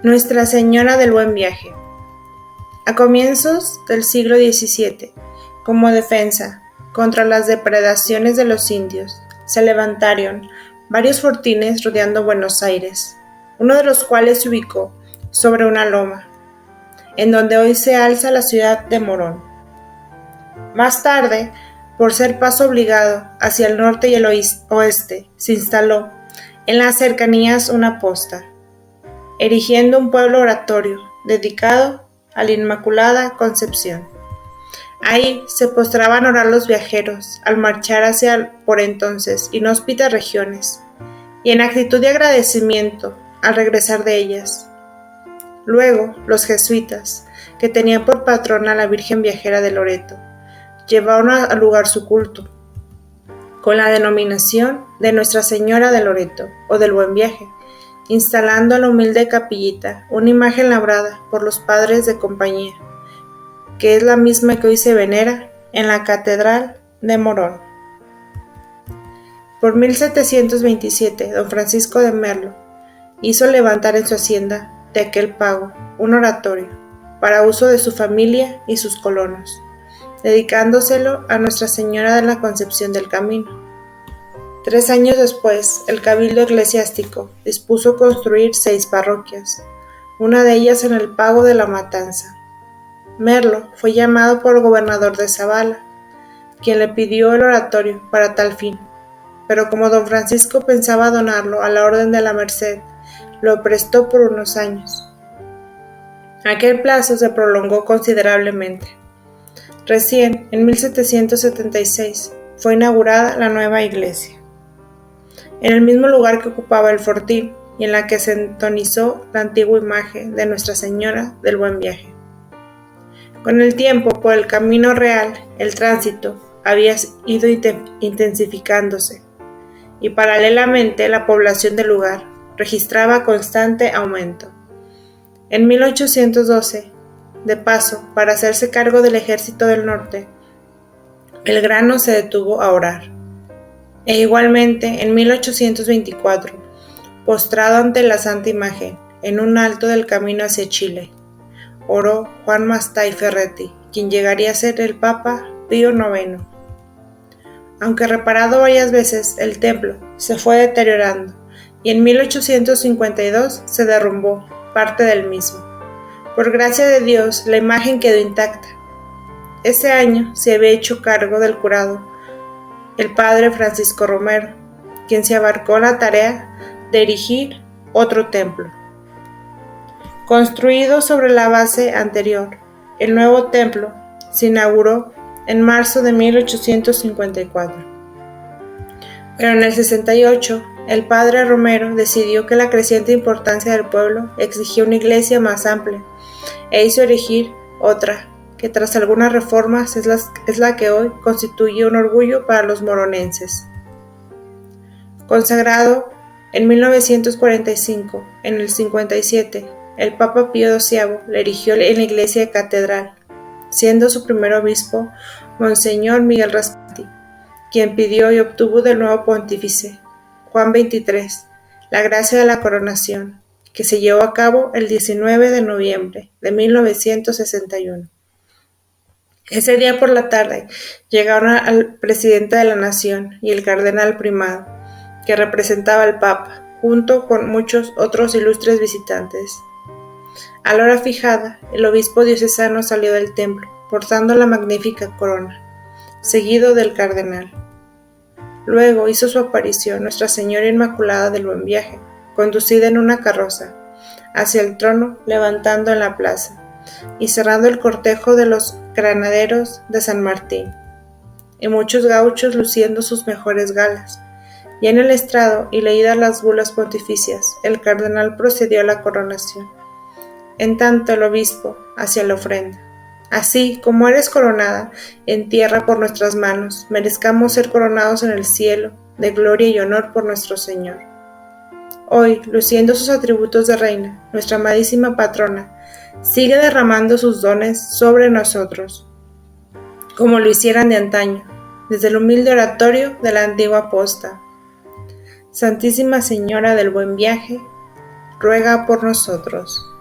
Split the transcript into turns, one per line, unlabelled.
Nuestra Señora del Buen Viaje. A comienzos del siglo XVII, como defensa contra las depredaciones de los indios, se levantaron varios fortines rodeando Buenos Aires, uno de los cuales se ubicó sobre una loma, en donde hoy se alza la ciudad de Morón. Más tarde, por ser paso obligado hacia el norte y el oeste, se instaló en las cercanías una posta, erigiendo un pueblo oratorio dedicado a la Inmaculada Concepción. Ahí se postraban a orar los viajeros al marchar hacia por entonces inhóspitas regiones, y en actitud de agradecimiento al regresar de ellas. Luego, los jesuitas, que tenían por patrona a la Virgen Viajera de Loreto, llevaron al lugar su culto, con la denominación de Nuestra Señora de Loreto o del Buen Viaje, instalando en la humilde capillita una imagen labrada por los padres de compañía, que es la misma que hoy se venera en la Catedral de Morón. Por 1727, don Francisco de Merlo hizo levantar en su hacienda de aquel pago un oratorio para uso de su familia y sus colonos, dedicándoselo a Nuestra Señora de la Concepción del Camino. 3 años después, el cabildo eclesiástico dispuso construir 6 parroquias, una de ellas en el Pago de la Matanza. Merlo fue llamado por el gobernador de Zabala, quien le pidió el oratorio para tal fin, pero como don Francisco pensaba donarlo a la Orden de la Merced, lo prestó por unos años. Aquel plazo se prolongó considerablemente. Recién, en 1776, fue inaugurada la nueva iglesia, en el mismo lugar que ocupaba el fortín y en la que se entonizó la antigua imagen de Nuestra Señora del Buen Viaje. Con el tiempo, por el camino real, el tránsito había ido intensificándose y paralelamente la población del lugar registraba constante aumento. En 1812, de paso, para hacerse cargo del ejército del norte, Belgrano se detuvo a orar. E igualmente, en 1824, postrado ante la Santa Imagen, en un alto del camino hacia Chile, oró Juan Mastay Ferretti, quien llegaría a ser el Papa Pío IX. Aunque reparado varias veces, el templo se fue deteriorando y en 1852 se derrumbó parte del mismo. Por gracia de Dios, la imagen quedó intacta. Ese año se había hecho cargo del curado el padre Francisco Romero, quien se abarcó la tarea de erigir otro templo. Construido sobre la base anterior, el nuevo templo se inauguró en marzo de 1854. Pero en el 68, el padre Romero decidió que la creciente importancia del pueblo exigía una iglesia más amplia e hizo erigir otra, que tras algunas reformas es la que hoy constituye un orgullo para los moronenses. Consagrado en 1945, en el 57, el Papa Pío XII le erigió en la iglesia catedral, siendo su primer obispo Monseñor Miguel Raspati, quien pidió y obtuvo del nuevo pontífice, Juan XXIII, la gracia de la coronación, que se llevó a cabo el 19 de noviembre de 1961. Ese día por la tarde llegaron al presidente de la nación y el cardenal primado, que representaba al Papa, junto con muchos otros ilustres visitantes. A la hora fijada, el obispo diocesano salió del templo, portando la magnífica corona, seguido del cardenal. Luego hizo su aparición Nuestra Señora Inmaculada del Buen Viaje, conducida en una carroza, hacia el trono levantando en la plaza, y cerrando el cortejo de los granaderos de San Martín, y muchos gauchos luciendo sus mejores galas. Y en el estrado, y leídas las bulas pontificias, el cardenal procedió a la coronación. En tanto el obispo hacia la ofrenda. Así como eres coronada en tierra por nuestras manos, merezcamos ser coronados en el cielo, de gloria y honor por nuestro Señor. Hoy, luciendo sus atributos de reina, nuestra amadísima patrona sigue derramando sus dones sobre nosotros, como lo hicieran de antaño, desde el humilde oratorio de la antigua posta. Santísima Señora del Buen Viaje, ruega por nosotros.